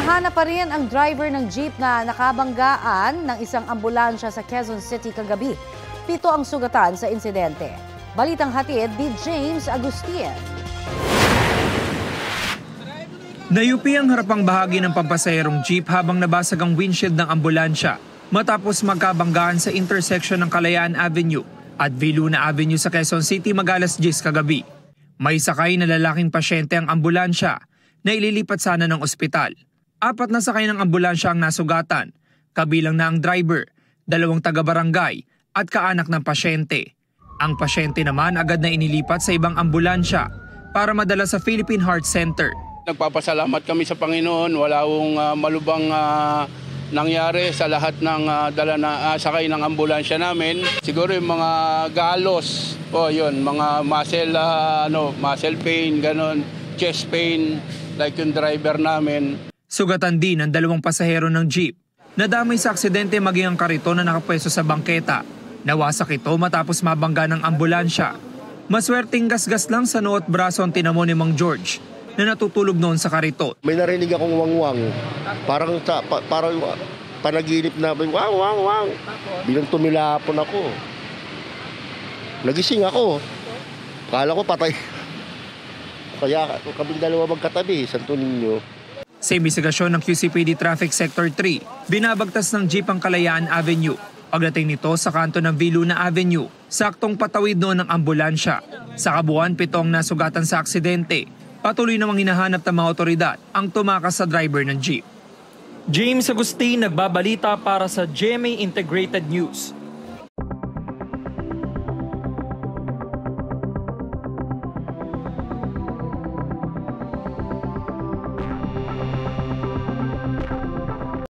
Hinahanap pa rin ang driver ng jeep na nakabanggaan ng isang ambulansya sa Quezon City kagabi. 7 ang sugatan sa insidente. Balitang hatid ni James Agustin. Nayupi ang harapang bahagi ng pampasaherong jeep habang nabasag ang windshield ng ambulansya matapos magkabanggaan sa intersection ng Kalayaan Avenue at Viluna Avenue sa Quezon City mag-alas 10 kagabi. May sakay na lalaking pasyente ang ambulansya na ililipat sana ng ospital. 4 na sakay ng ambulansya ang nasugatan, kabilang na ang driver, 2 taga-barangay at kaanak ng pasyente. Ang pasyente naman agad na inilipat sa ibang ambulansya para madala sa Philippine Heart Center. Nagpapasalamat kami sa Panginoon, wala akong malubang nangyari sa lahat ng dala na sakay ng ambulansya namin. Siguro yung mga galos, yun, mga muscle pain, ganon, chest pain, like yung driver namin. Sugatan din ang 2 pasahero ng jeep. Nadamay sa aksidente maging ang kariton na nakapwesto sa bangketa. Nawasak ito matapos mabangga ng ambulansya. Maswerteng gasgas lang sa noo at braso ang tinamo ni Mang George na natutulog noon sa kariton. May narinig akong wangwang. Parang panaginip na, wang. Bilang tumilapon ako. Nagising ako. Kala ko patay. Kaya kaming 2 magkatabi, Santo Niño. Sa imbestigasyon ng QCPD Traffic Sector 3, binabagtas ng jeep ang Kalayaan Avenue. Pagdating nito sa kanto ng Viluna Avenue, saktong patawid noon ng ambulansya. Sa kabuuan, 7 ang nasugatan sa aksidente. Patuloy namang hinahanap ng mga otoridad ang tumakas sa driver ng jeep. James Agustin nagbabalita para sa GMA Integrated News.